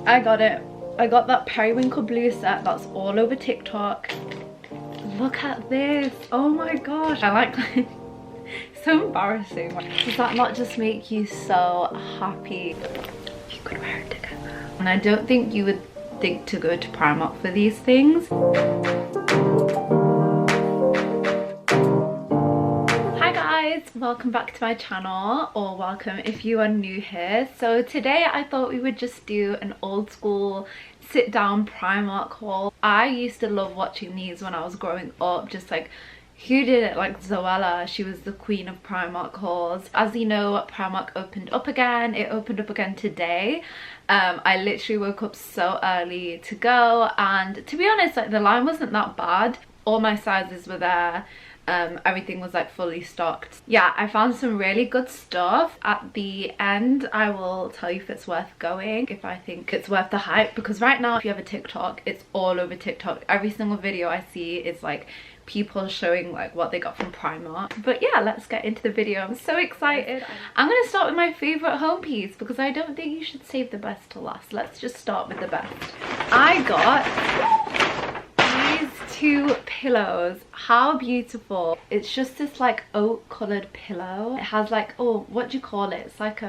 I got it. I got that periwinkle blue set that's all over TikTok. Look at this. Oh my gosh. I like so embarrassing. Does that not just make you so happy? You could wear it together. And I don't think you would think to go to Primark for these things. Hi guys, welcome back to my channel, or welcome if you are new here. So today I thought we would just do an old school sit down Primark haul. I used to love watching these when I was growing up, just like who did it, like Zoella. She was the queen of Primark hauls. As you know, Primark opened up again. It opened up again today. I literally woke up so early to go, and to be honest, like the line wasn't that bad. All my sizes were there. Everything was like fully stocked. Yeah, I found some really good stuff. At the end I will tell you if it's worth going, if I think it's worth the hype, because right now if you have a TikTok, it's all over TikTok. Every single video I see is like people showing like what they got from Primark. But yeah, let's get into the video. I'm so excited. I'm gonna start with my favorite home piece because I don't think you should save the best to last. Let's just start with the best. I got two pillows. How beautiful. It's just this like oak colored pillow. It has like, oh, what do you call it? It's like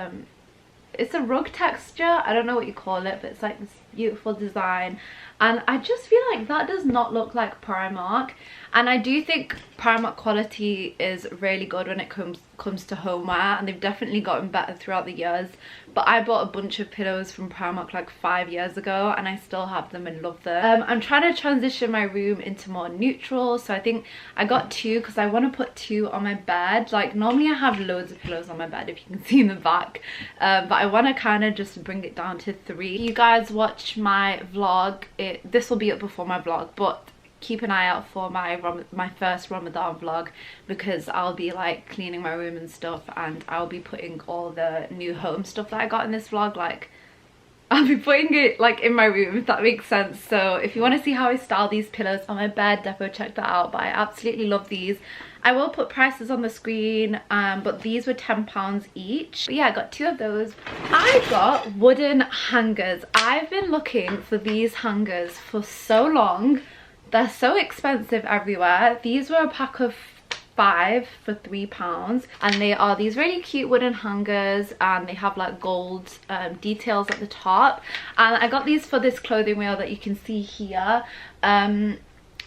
it's a rug texture. I don't know what you call it, but it's like this beautiful design, and I just feel like that does not look like Primark. And I do think Primark quality is really good when it comes to homeware, and they've definitely gotten better throughout the years. But I bought a bunch of pillows from Primark like 5 years ago, and I still have them and love them. I'm trying to transition my room into more neutral, so I think I got two because I want to put two on my bed. Like normally I have loads of pillows on my bed, if you can see in the back, but I want to kind of just bring it down to 3. You guys watch my vlog, this will be up before my vlog, but keep an eye out for my first Ramadan vlog, because I'll be like cleaning my room and stuff, and I'll be putting all the new home stuff that I got in this vlog, like I'll be putting it like in my room, if that makes sense. So if you want to see how I style these pillows on my bed, definitely check that out. But I absolutely love these. I will put prices on the screen, but these were £10 each. But yeah, I got 2 of those. I got wooden hangers. I've been looking for these hangers for so long. They're so expensive everywhere. These were a pack of 5 for £3, and they are these really cute wooden hangers, and they have like gold details at the top. And I got these for this clothing rail that you can see here.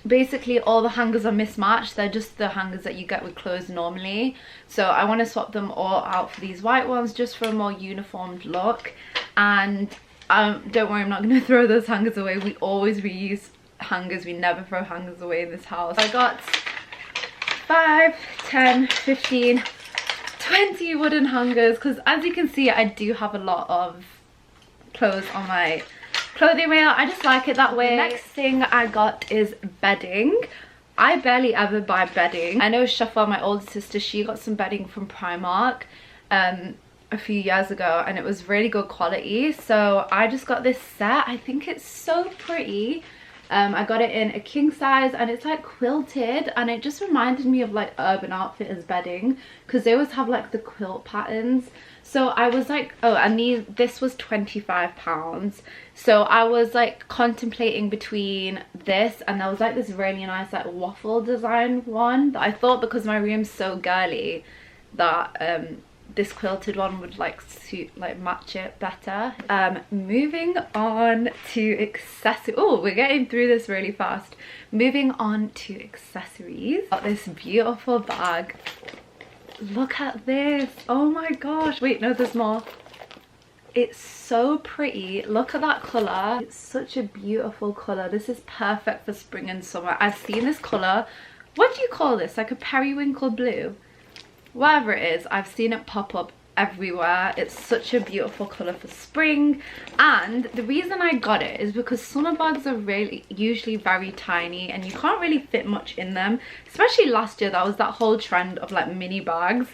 Basically all the hangers are mismatched. They're just the hangers that you get with clothes normally, so I want to swap them all out for these white ones just for a more uniformed look. And don't worry, I'm not going to throw those hangers away. We always reuse hangers. We never throw hangers away in this house. I got 5, 10, 15, 20 wooden hangers, because as you can see I do have a lot of clothes on my clothing rail. I just like it that way. The next thing I got is bedding. I barely ever buy bedding. I know Shafa, my older sister, she got some bedding from Primark a few years ago, and it was really good quality, so I just got this set. I think it's so pretty. I got it in a king size, and it's like quilted, and it just reminded me of like Urban Outfitters bedding, because they always have like the quilt patterns. So I was like, oh, and this was £25. So I was like contemplating between this, and there was like this really nice like waffle design one that I thought, because my room's so girly, that this quilted one would like suit, like match it better. Moving on to accessories. Oh, we're getting through this really fast. Moving on to accessories. Got this beautiful bag. Look at this. Oh my gosh. Wait, no, there's more. It's so pretty. Look at that color. It's such a beautiful color. This is perfect for spring and summer. I've seen this color. What do you call this? Like a periwinkle blue? Whatever it is, I've seen it pop up everywhere. It's such a beautiful color for spring, and the reason I got it is because summer bags are usually very tiny, and you can't really fit much in them. Especially last year, that was that whole trend of like mini bags.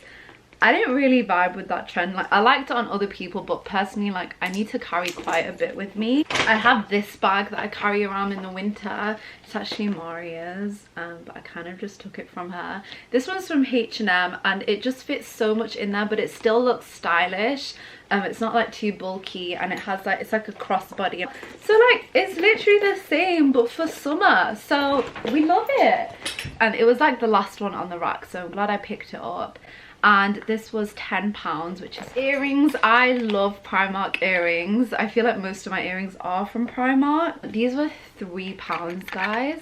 I didn't really vibe with that trend. Like, I liked it on other people, but personally, like, I need to carry quite a bit with me. I have this bag that I carry around in the winter. It's actually Maria's, but I kind of just took it from her. This one's from H&M, and it just fits so much in there, but it still looks stylish. It's not like too bulky, and it has like, it's like a crossbody. So like, it's literally the same, but for summer. So we love it. And it was like the last one on the rack, so I'm glad I picked it up. And this was £10, which is earrings. I love Primark earrings. I feel like most of my earrings are from Primark. These were £3, guys.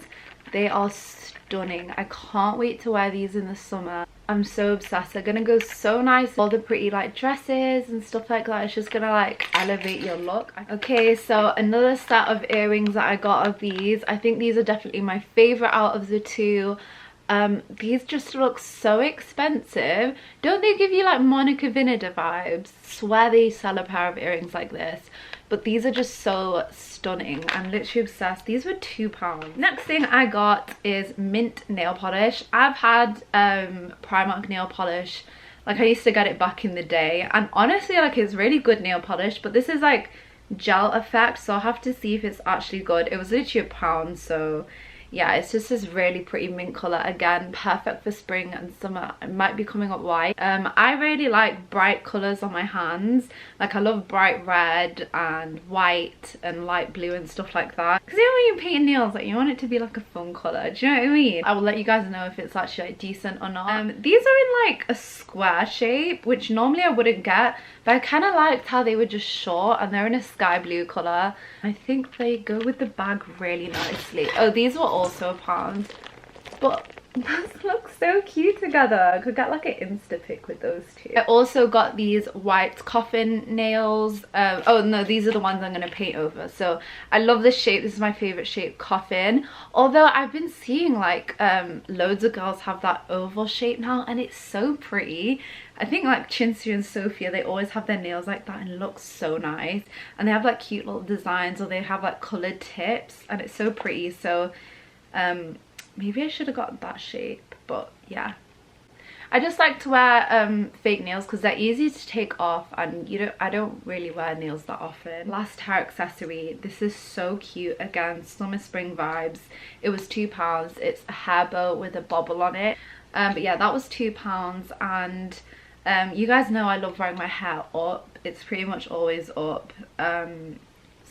They are stunning. I can't wait to wear these in the summer. I'm so obsessed. They're gonna go so nice. All the pretty like dresses and stuff like that. It's just gonna like elevate your look. Okay, so another set of earrings that I got of these. I think these are definitely my favorite out of the two. These just look so expensive. Don't they give you like Monica Vinader vibes? Swear they sell a pair of earrings like this. But these are just so stunning. I'm literally obsessed. These were £2. Next thing I got is mint nail polish. I've had Primark nail polish. Like, I used to get it back in the day. And honestly, like, it's really good nail polish. But this is like gel effect. So I'll have to see if it's actually good. It was literally £1. So yeah, it's just this really pretty mint color. Again, perfect for spring and summer. It might be coming up white. I really like bright colors on my hands. Like, I love bright red and white and light blue and stuff like that. Because you know, when you're painting nails, like, you want it to be like a fun color. Do you know what I mean? I will let you guys know if it's actually like decent or not. These are in like a square shape, which normally I wouldn't get, but I kind of liked how they were just short, and they're in a sky blue color. I think they go with the bag really nicely. Oh, these were also £1, but those look so cute together. I could get like an Insta pic with those two. I also got these white coffin nails. Oh no, these are the ones I'm going to paint over. So I love this shape. This is my favorite shape, coffin. Although I've been seeing like loads of girls have that oval shape now, and it's so pretty. I think like Chinsu and Sophia, they always have their nails like that and it looks so nice. And they have like cute little designs, or they have like coloured tips, and it's so pretty. So maybe I should have got that shape, but yeah. I just like to wear fake nails because they're easy to take off, and I don't really wear nails that often. Last hair accessory. This is so cute. Again, summer spring vibes. It was £2. It's a hair bow with a bobble on it. But yeah, that was £2. And you guys know I love wearing my hair up. It's pretty much always up.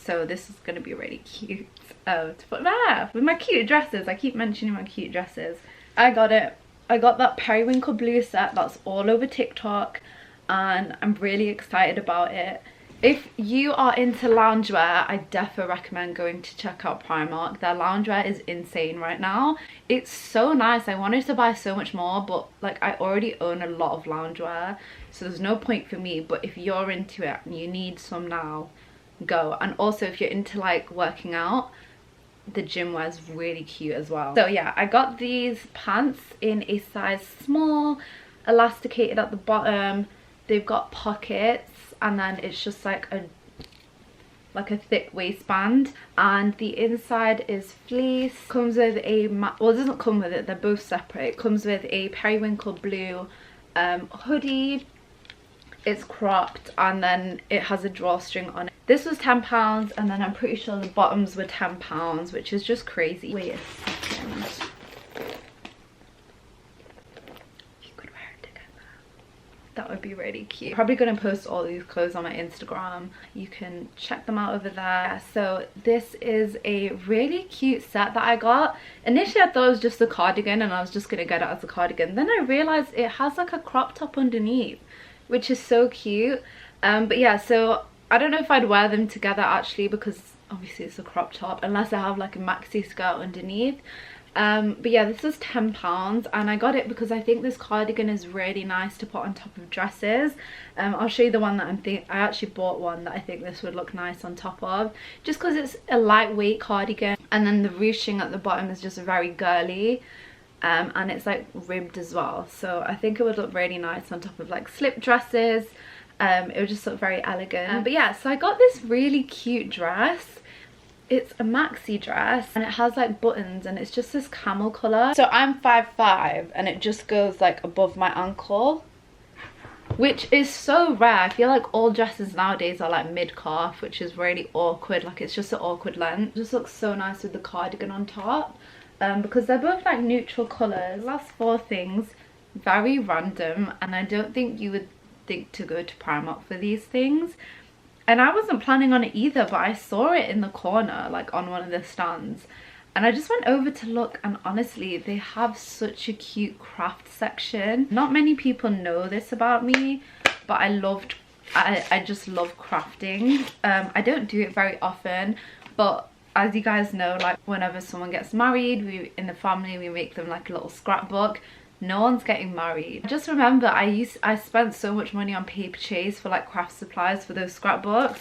So this is going to be really cute to put my hair with my cute dresses. I keep mentioning my cute dresses. I got it. I got that periwinkle blue set that's all over TikTok, and I'm really excited about it. If you are into loungewear, I definitely recommend going to check out Primark. Their loungewear is insane right now. It's so nice. I wanted to buy so much more, but like, I already own a lot of loungewear, so there's no point for me. But if you're into it and you need some now, go. And also, if you're into like working out, the gym wear is really cute as well. So yeah, I got these pants in a size small, elasticated at the bottom. They've got pockets, and then it's just like a thick waistband, and the inside is fleece. Comes with a well, it doesn't come with it, they're both separate. It comes with a periwinkle blue hoodie. It's cropped, and then it has a drawstring on it. This was £10, and then I'm pretty sure the bottoms were £10, which is just crazy. Wait a second. You could wear it together. That would be really cute. Probably gonna post all these clothes on my Instagram. You can check them out over there. So this is a really cute set that I got. Initially I thought it was just a cardigan, and I was just gonna get it as a cardigan. Then I realized it has like a crop top underneath, which is so cute. But yeah, so I don't know if I'd wear them together actually, because obviously it's a crop top, unless I have like a maxi skirt underneath. But yeah, this was £10, and I got it because I think this cardigan is really nice to put on top of dresses. I'll show you the one that I actually bought one that I think this would look nice on top of, just because it's a lightweight cardigan, and then the ruching at the bottom is just very girly. And it's like ribbed as well, so I think it would look really nice on top of like slip dresses. It would just look very elegant. But yeah, so I got this really cute dress. It's a maxi dress, and it has like buttons, and it's just this camel color. So I'm 5'5", and it just goes like above my ankle. which is so rare. I feel like all dresses nowadays are like mid-calf, which is really awkward. Like it's just an awkward length. It just looks so nice with the cardigan on top, because they're both like neutral colors. Last 4 things, very random, and I don't think you would think to go to Primark for these things. And I wasn't planning on it either, but I saw it in the corner, like on one of the stands. And I just went over to look, and honestly, they have such a cute craft section. Not many people know this about me, but I just love crafting. I don't do it very often, but as you guys know, like whenever someone gets married, we in the family, we make them like a little scrapbook. No one's getting married. Just remember, I spent so much money on paper chase for like craft supplies for those scrapbooks,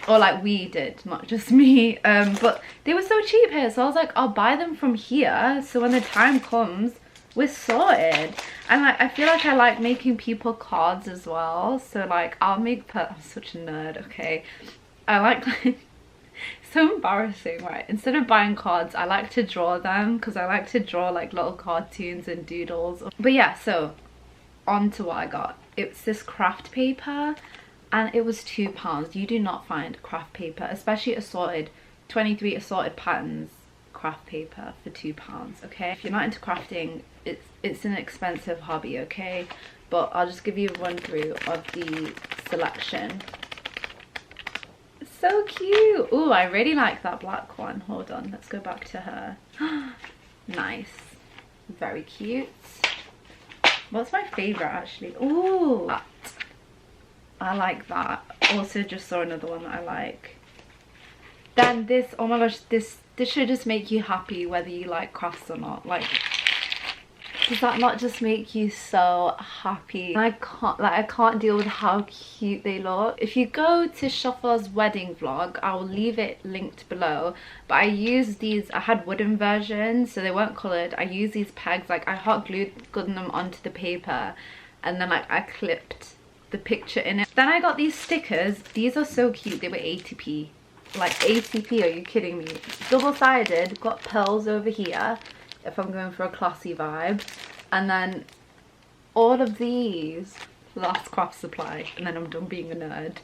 or like we did, not just me, but they were so cheap here, so I was like, I'll buy them from here, so when the time comes, we're sorted. And like I feel like I like making people cards as well, so like I'm such a nerd, okay, I like so embarrassing, right? Instead of buying cards, I like to draw them, because I like to draw like little cartoons and doodles. But yeah, so on to what I got. It's this craft paper, and it was £2. You do not find craft paper, especially assorted, 23 assorted patterns craft paper for £2, okay? If you're not into crafting, it's an expensive hobby, okay? But I'll just give you a run through of the selection. So cute. Oh, I really like that black one. Hold on, let's go back to her. Nice, very cute. What's my favorite actually? Oh, I like that. Also just saw another one that I like. Then this, oh my gosh, this should just make you happy whether you like crafts or not. Like, does that not just make you so happy? I can't deal with how cute they look. If you go to Shoffel's wedding vlog, I will leave it linked below, but I used these, I had wooden versions, so they weren't coloured. I used these pegs, like I hot glued them onto the paper, and then like I clipped the picture in it. Then I got these stickers. These are so cute. They were 80p. Like 80p, are you kidding me? Double-sided, got pearls over here if I'm going for a classy vibe, and then all of these, last craft supply, and then I'm done being a nerd.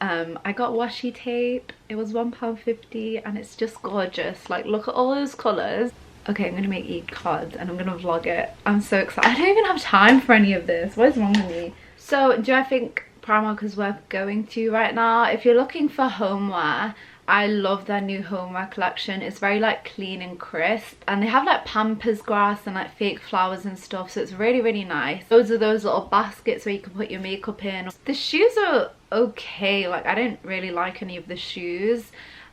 I got washi tape. It was £1.50, and it's just gorgeous. Like, look at all those colours. Okay, I'm gonna make Eid cards and I'm gonna vlog it. I'm so excited. I don't even have time for any of this. What is wrong with me? So do I think Primark is worth going to right now? If you're looking for homeware, I love their new homeware collection. It's very like clean and crisp, and they have like pampas grass and like fake flowers and stuff, so it's really, really nice. Those are those little baskets where you can put your makeup in. The shoes are okay. Like, I didn't really like any of the shoes.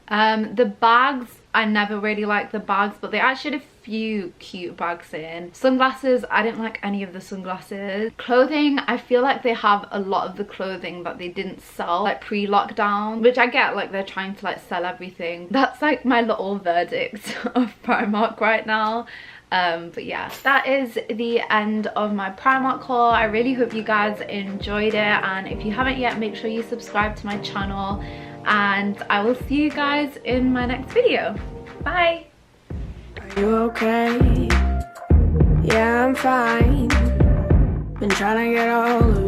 The bags, I never really liked the bags, but they actually had a few cute bags in. Sunglasses, I didn't like any of the sunglasses. Clothing, I feel like they have a lot of the clothing that they didn't sell like pre-lockdown, which I get, like they're trying to like sell everything. That's like my little verdict of Primark right now. But yeah, that is the end of my Primark haul. I really hope you guys enjoyed it, and if you haven't yet, make sure you subscribe to my channel, and I will see you guys in my next video. Bye. Are you okay? Yeah, I'm fine. Been trying to get all of you.